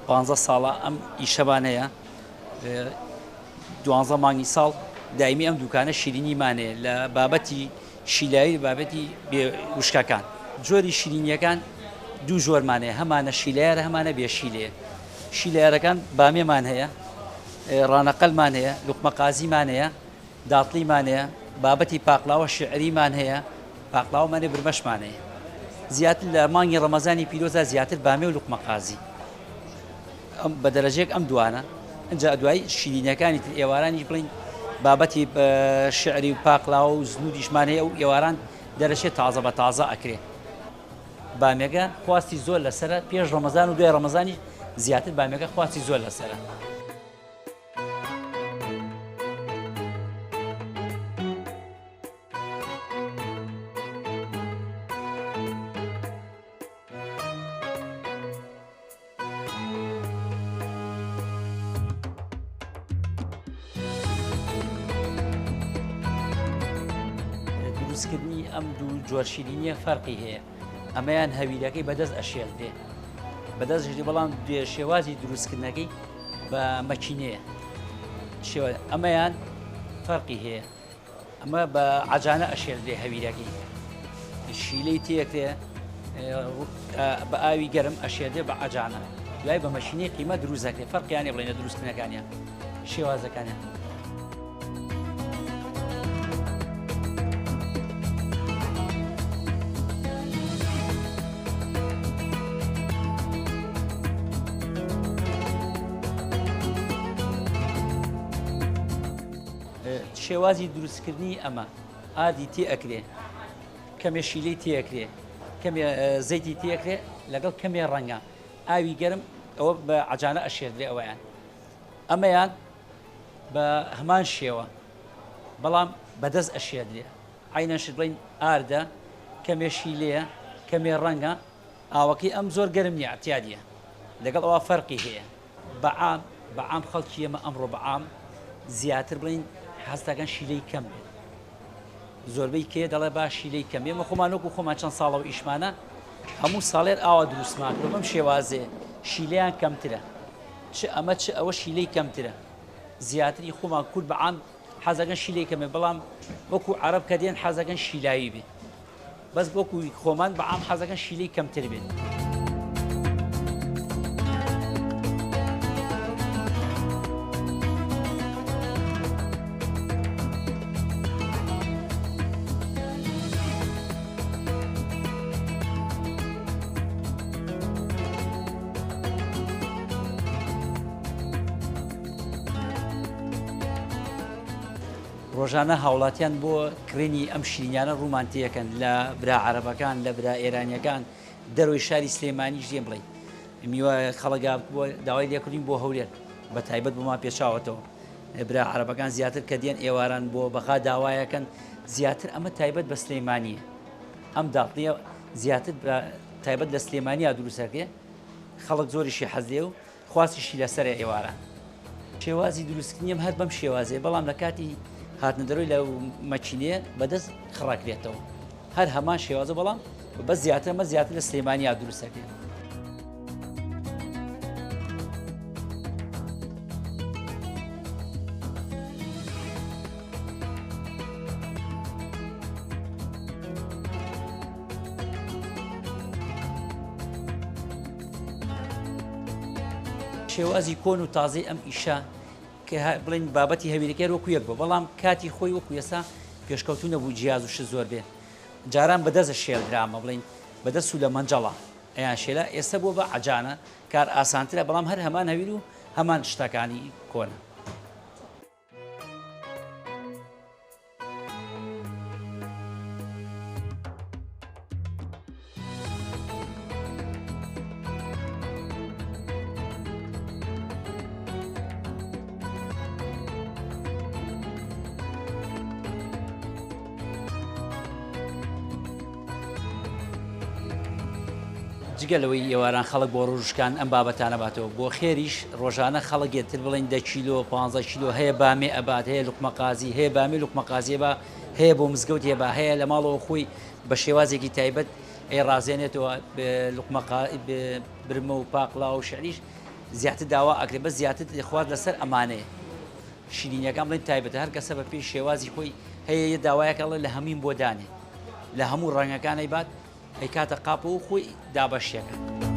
15 ساڵە ئەم ئیشەبانەیە 12 مانگی ساڵ دایمی ئەم دوکانە شیرینیمانەیە لە بابەتی شیلایی بابەتی وشکەکان جۆری شیرینیەکان دوو ژۆرمانەیە هەمانە شیلایەرە هەمانە بێشیلەیە شیلایەرەکان بامێمان هەیە ڕانەقەلمان هەیە لوقمەقازیمان هەیە داڵتلیمان هەیە بابەتی پاقلاوە شعریمان هەیە پاقلاومانێ برمەشمان هەیە زیاتر لە مانگی ڕەمەزانی پیرۆزە زیاتر بامێ و لوقمەقازی بە دەرەجێک ئەم دوانە ئەجا دوای شیرینەکانی تر ئێوارانیش بڵین بابەتی شعری و پاقلاوە و زنودیشمان هەیە و ئێواران دەرەشێت تازە بە تازە ئەکرێ بامێگە خواستی زۆر لەسرە پێش ڕەمەزان و دوای ڕەمەزانی زیاتر بامێگە خواستی زۆر لەسرە دروستکردنی ئەم دوو جۆر شیرینیە فەرقی هەیە ئەمەیان هەویلەکەی بەدەست ئەشێڵدێ بەدەستشی بەڵام شێوازی دروستکردنەکەی بە مەکینەیە ئەمەیان فەرقی هەیە ئەمە بە عەجانە ئەشێڵدێ هەویلەکەی شیلەی تێکرێ بە ئاوی گەرم ئەشێدێ بە عەجانە دوای بە مەشینەی قیمە دروست دەکرێت فەرقییانێ بڵێنە دروستکردنەکانیان شێوازەکانیان شێوازی دروستکردنی ئەمە ئادی تێ ئەکرێ کەمێ شیلەی تێکرێ کەمێ زەیتی تێکرێ لەگەڵ کەمێ ڕەنگە ئاوی گەرم ئەوە بە عەجانە ئەشێردرێ ئەوەیان ئەمەیان بە هەمان شێوە بەڵام بەدەست ئەشێدرێ عینەش بڵین ئاردە کەمێ شیلەیە کەمێ ڕەنگە ئاوەکەی ئەم زۆر گەرم نیە ئەتیادیە لەگەڵ ئەوە فەرقی هەیە بەعام خەڵکی ئێمە ئەمڕۆ بەعام زیاتر بڵین حەستەکەن شیلەی کەم بێت زۆربەی کێ دەڵێ با شیلەی کەم ئێمە خۆمانۆکو خۆمان چەند ساڵەوە ئیشمانە هەموو ساڵێر ئاوا دروستمان کرد بەم شێوازێ شیلەیان کەمترە چ ئەمە چ ئەوە شیلەی کەمترە زیاتری خۆمان کورد بەعام حەزەکەن شیلەی کەمێ بەڵام وەکو عەرەب کە دێن حەزەکەن شیلایی بێت بەس وەکو خۆمان بەعام حەزەکەن شیلەی کەمتر بێت ڕۆژانە هاوڵاتیان بۆ کڕێنی ئەم شیرینیانە ڕوومانتیەکەن لە برا عەرەبەکان لە برا ئێرانیەکان دەرەوەی شاری سلێمانیش دێن بڵێ میوە خەڵگا بۆ داوای لێکردین بۆ هەولێر بە تایبەت بۆمان پێچاوەتەوە برا عەرەبەکان زیاتر کە دێن ئێواران بۆ بەخا داوایەکەن زیاتر ئەمە تایبەت بە سلێمانیە ئەم داڵتنیە زیاتر تایبەت لە سلێمانیا دروستەکێ خەڵک زۆریشی حەز لێ و خواستیشی لەسەر ئێواران شێوازی دروستکردنیم هەر بەم شێوازێ بەڵام لە کاتی هاتنە دەرۆی لە مەچینەیە بەدەست خڕاکرێتەوە هەر هەمان شێوازە بەڵام بە زیاتر مە زیاتر لە سلێمانیا دروستەکرێت شێوازی کۆن و تازەی ئەم ئیشە کە بڵین بابەتی هەویلەکەی وەکو یەک بوو بەڵام کاتی خۆی وەکو ئێستا پێشکەوتو نەبوو جیاز و ش زۆر بێ جاران بەدەستە شێڵدرامە بڵین بەدەست و لە مەنجەڵە ئەیان شێلە ئێستا بۆ بە عەجانە کار ئاسانترە بەڵام هەر هەمان هەویل و هەمان شتەکانی کۆنە جگەلەوەی ئێواران خەڵک بۆ ڕۆژکان ئەم بابەتانە باتەوە بۆ خێریش ڕۆژانە خەڵکێتتر بڵین 10 کیلۆ 15 کیلۆ هەیە بامێ ئەبات هەیە لوقمەقازی هەیە بامێ لوقمەقازیە بە هەیە بۆ مزگەوت هێبا هەیە لە ماڵەوە خۆی بە شێوازێکی تایبەت ڕازێنێتەوە لوقمە برمە و پاقلا و شعریش زیاتر داوا ئەکرێت بە زیاتر دەخوات لەسەر ئەمانەیە شیرینیەکان بڵێن تایبەتە هەر کەسە بە پێی شێوازی خۆی هەیە یە داوایەکەڵە لە هەمین بۆ دانێ لە هەموو ڕەنگەکانەی بات ئەی کاتە قاپە و خۆی دابەشیەکە.